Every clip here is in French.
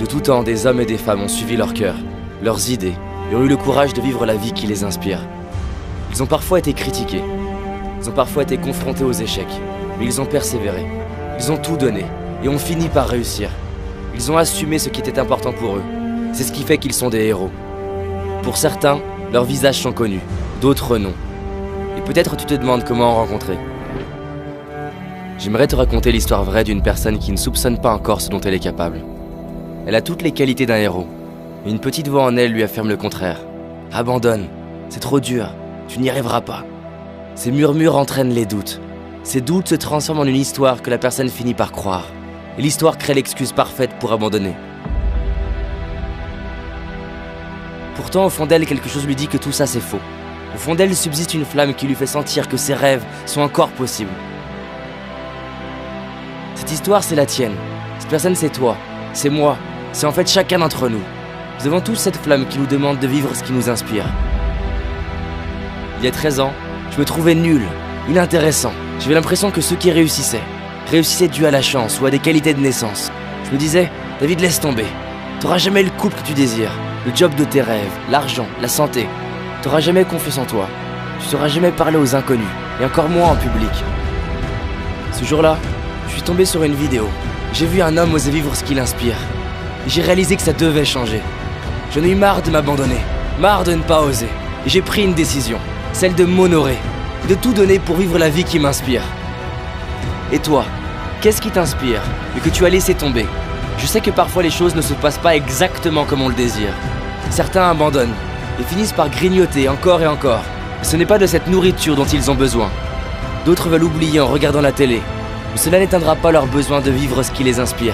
De tout temps, des hommes et des femmes ont suivi leur cœur, leurs idées, et ont eu le courage de vivre la vie qui les inspire. Ils ont parfois été critiqués, ils ont parfois été confrontés aux échecs, mais ils ont persévéré. Ils ont tout donné, et ont fini par réussir. Ils ont assumé ce qui était important pour eux. C'est ce qui fait qu'ils sont des héros. Pour certains, leurs visages sont connus, d'autres non. Et peut-être tu te demandes comment en rencontrer. J'aimerais te raconter l'histoire vraie d'une personne qui ne soupçonne pas encore ce dont elle est capable. Elle a toutes les qualités d'un héros. Mais une petite voix en elle lui affirme le contraire. Abandonne, c'est trop dur, tu n'y arriveras pas. Ces murmures entraînent les doutes. Ces doutes se transforment en une histoire que la personne finit par croire. Et l'histoire crée l'excuse parfaite pour abandonner. Pourtant, au fond d'elle, quelque chose lui dit que tout ça c'est faux. Au fond d'elle subsiste une flamme qui lui fait sentir que ses rêves sont encore possibles. Cette histoire, c'est la tienne. Cette personne, c'est toi. C'est moi. C'est en fait chacun d'entre nous. Nous avons tous cette flamme qui nous demande de vivre ce qui nous inspire. Il y a 13 ans, je me trouvais nul, inintéressant. J'avais l'impression que ceux qui réussissaient dû à la chance ou à des qualités de naissance. Je me disais, David, laisse tomber. T'auras jamais le couple que tu désires, le job de tes rêves, l'argent, la santé. T'auras jamais confiance en toi. Tu sauras jamais parler aux inconnus, et encore moins en public. Ce jour-là, je suis tombé sur une vidéo. J'ai vu un homme oser vivre ce qui l'inspire. Et j'ai réalisé que ça devait changer. J'en ai eu marre de m'abandonner, marre de ne pas oser. Et j'ai pris une décision, celle de m'honorer, et de tout donner pour vivre la vie qui m'inspire. Et toi, qu'est-ce qui t'inspire, mais que tu as laissé tomber? Je sais que parfois les choses ne se passent pas exactement comme on le désire. Certains abandonnent, et finissent par grignoter encore et encore. Mais ce n'est pas de cette nourriture dont ils ont besoin. D'autres veulent oublier en regardant la télé, mais cela n'éteindra pas leur besoin de vivre ce qui les inspire.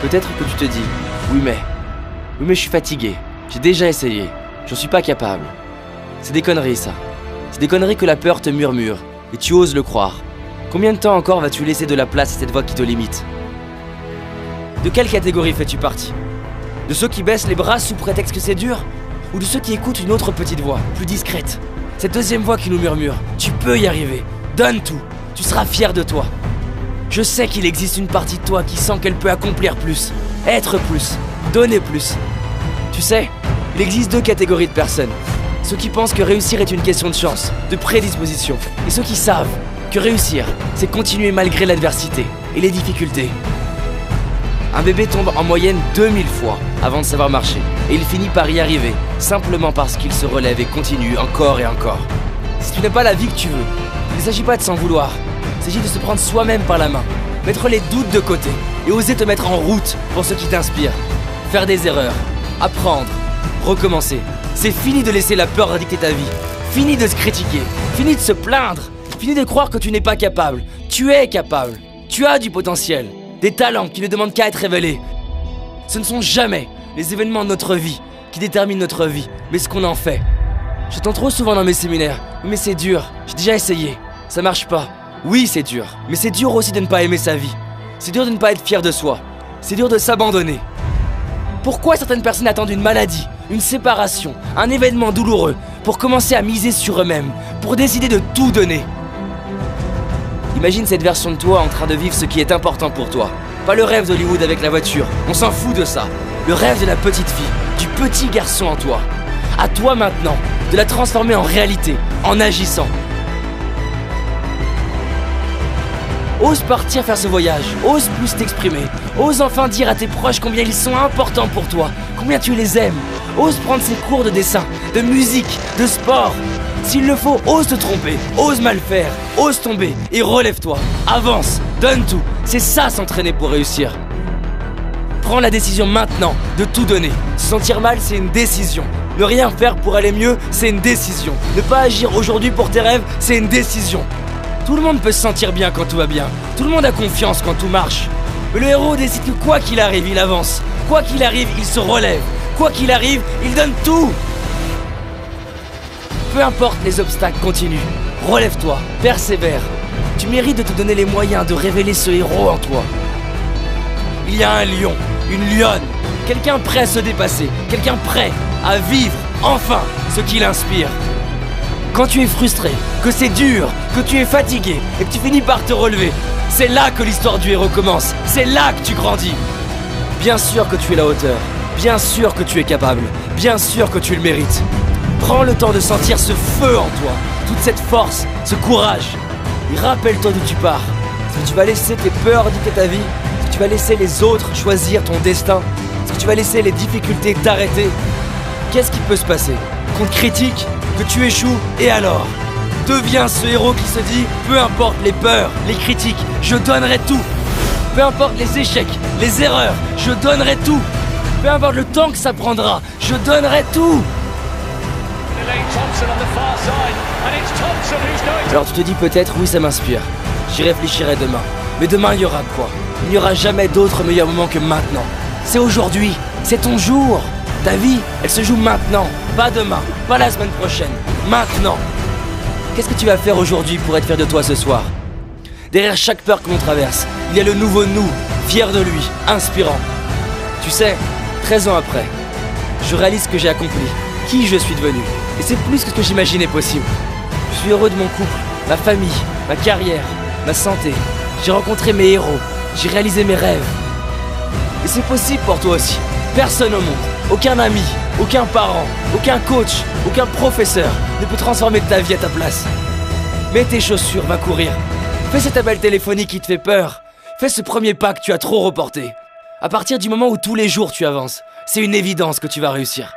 Peut-être que tu te dis, oui mais je suis fatigué, j'ai déjà essayé, j'en suis pas capable. C'est des conneries ça. C'est des conneries que la peur te murmure, et tu oses le croire. Combien de temps encore vas-tu laisser de la place à cette voix qui te limite? De quelle catégorie fais-tu partie? De ceux qui baissent les bras sous prétexte que c'est dur? Ou de ceux qui écoutent une autre petite voix, plus discrète? Cette deuxième voix qui nous murmure, tu peux y arriver, donne tout, tu seras fier de toi. Je sais qu'il existe une partie de toi qui sent qu'elle peut accomplir plus, être plus, donner plus. Tu sais, il existe deux catégories de personnes. Ceux qui pensent que réussir est une question de chance, de prédisposition. Et ceux qui savent que réussir, c'est continuer malgré l'adversité et les difficultés. Un bébé tombe en moyenne 2000 fois avant de savoir marcher. Et il finit par y arriver, simplement parce qu'il se relève et continue encore et encore. Si tu n'as pas la vie que tu veux, il ne s'agit pas de s'en vouloir. Il s'agit de se prendre soi-même par la main, mettre les doutes de côté et oser te mettre en route pour ce qui t'inspire. Faire des erreurs, apprendre, recommencer. C'est fini de laisser la peur dicter ta vie. Fini de se critiquer, fini de se plaindre, fini de croire que tu n'es pas capable. Tu es capable, tu as du potentiel, des talents qui ne demandent qu'à être révélés. Ce ne sont jamais les événements de notre vie qui déterminent notre vie, mais ce qu'on en fait. J'entends trop souvent dans mes séminaires, mais c'est dur, j'ai déjà essayé, ça marche pas. Oui, c'est dur, mais c'est dur aussi de ne pas aimer sa vie. C'est dur de ne pas être fier de soi. C'est dur de s'abandonner. Pourquoi certaines personnes attendent une maladie, une séparation, un événement douloureux pour commencer à miser sur eux-mêmes, pour décider de tout donner? Imagine cette version de toi en train de vivre ce qui est important pour toi. Pas le rêve d'Hollywood avec la voiture, on s'en fout de ça. Le rêve de la petite fille, du petit garçon en toi. À toi maintenant, de la transformer en réalité, en agissant. Ose partir faire ce voyage, ose plus t'exprimer, ose enfin dire à tes proches combien ils sont importants pour toi, combien tu les aimes. Ose prendre ces cours de dessin, de musique, de sport. S'il le faut, ose te tromper, ose mal faire, ose tomber et relève-toi. Avance, donne tout, c'est ça s'entraîner pour réussir. Prends la décision maintenant de tout donner. Se sentir mal, c'est une décision. Ne rien faire pour aller mieux, c'est une décision. Ne pas agir aujourd'hui pour tes rêves, c'est une décision. Tout le monde peut se sentir bien quand tout va bien. Tout le monde a confiance quand tout marche. Mais le héros décide que quoi qu'il arrive, il avance. Quoi qu'il arrive, il se relève. Quoi qu'il arrive, il donne tout. Peu importe les obstacles, continue. Relève-toi, persévère. Tu mérites de te donner les moyens de révéler ce héros en toi. Il y a un lion, une lionne. Quelqu'un prêt à se dépasser. Quelqu'un prêt à vivre, enfin, ce qui l'inspire. Quand tu es frustré, que c'est dur, que tu es fatigué et que tu finis par te relever. C'est là que l'histoire du héros commence. C'est là que tu grandis. Bien sûr que tu es à la hauteur. Bien sûr que tu es capable. Bien sûr que tu le mérites. Prends le temps de sentir ce feu en toi, toute cette force, ce courage. Et rappelle-toi d'où tu pars. Est-ce que tu vas laisser tes peurs dicter ta vie? Est-ce que tu vas laisser les autres choisir ton destin? Est-ce que tu vas laisser les difficultés t'arrêter? Qu'est-ce qui peut se passer? Qu'on te critique, que tu échoues, et alors? Deviens ce héros qui se dit, peu importe les peurs, les critiques, je donnerai tout. Peu importe les échecs, les erreurs, je donnerai tout. Peu importe le temps que ça prendra, je donnerai tout. Alors tu te dis peut-être, oui ça m'inspire. J'y réfléchirai demain. Mais demain il y aura quoi? Il n'y aura jamais d'autre meilleur moment que maintenant. C'est aujourd'hui, c'est ton jour. Ta vie, elle se joue maintenant, pas demain, pas la semaine prochaine, maintenant. Qu'est-ce que tu vas faire aujourd'hui pour être fier de toi ce soir? Derrière chaque peur que l'on traverse, il y a le nouveau nous, fier de lui, inspirant. Tu sais, 13 ans après, je réalise ce que j'ai accompli, qui je suis devenu. Et c'est plus que ce que j'imaginais possible. Je suis heureux de mon couple, ma famille, ma carrière, ma santé. J'ai rencontré mes héros, j'ai réalisé mes rêves. Et c'est possible pour toi aussi. Personne au monde, aucun ami, aucun parent, aucun coach, aucun professeur ne peut transformer ta vie à ta place. Mets tes chaussures, va courir. Fais cet appel téléphonique qui te fait peur. Fais ce premier pas que tu as trop reporté. À partir du moment où tous les jours tu avances, c'est une évidence que tu vas réussir.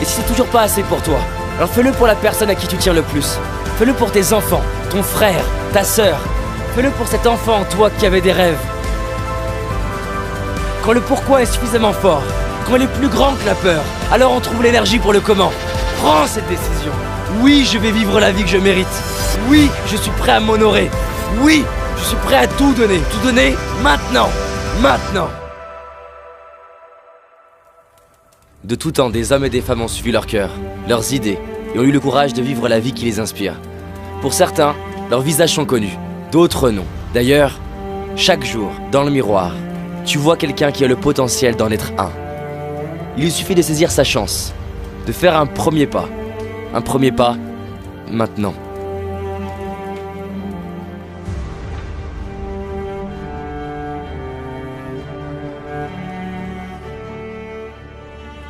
Et si c'est toujours pas assez pour toi, alors fais-le pour la personne à qui tu tiens le plus. Fais-le pour tes enfants, ton frère, ta sœur. Fais-le pour cet enfant en toi qui avait des rêves. Quand le pourquoi est suffisamment fort, quand il est plus grand que la peur, alors on trouve l'énergie pour le comment. Prends cette décision. Oui, je vais vivre la vie que je mérite. Oui, je suis prêt à m'honorer. Oui, je suis prêt à tout donner maintenant. Maintenant. De tout temps, des hommes et des femmes ont suivi leur cœur, leurs idées, et ont eu le courage de vivre la vie qui les inspire. Pour certains, leurs visages sont connus, d'autres non. D'ailleurs, chaque jour, dans le miroir, tu vois quelqu'un qui a le potentiel d'en être un. Il lui suffit de saisir sa chance, de faire un premier pas maintenant.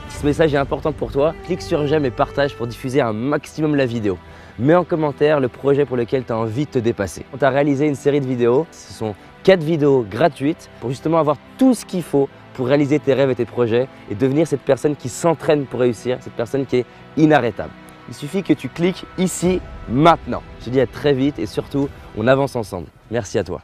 Si ce message est important pour toi, clique sur j'aime et partage pour diffuser un maximum la vidéo. Mets en commentaire le projet pour lequel tu as envie de te dépasser. On t'a réalisé une série de vidéos, ce sont 4 vidéos gratuites pour justement avoir tout ce qu'il faut pour réaliser tes rêves et tes projets et devenir cette personne qui s'entraîne pour réussir, cette personne qui est inarrêtable. Il suffit que tu cliques ici, maintenant. Je te dis à très vite et surtout, on avance ensemble. Merci à toi.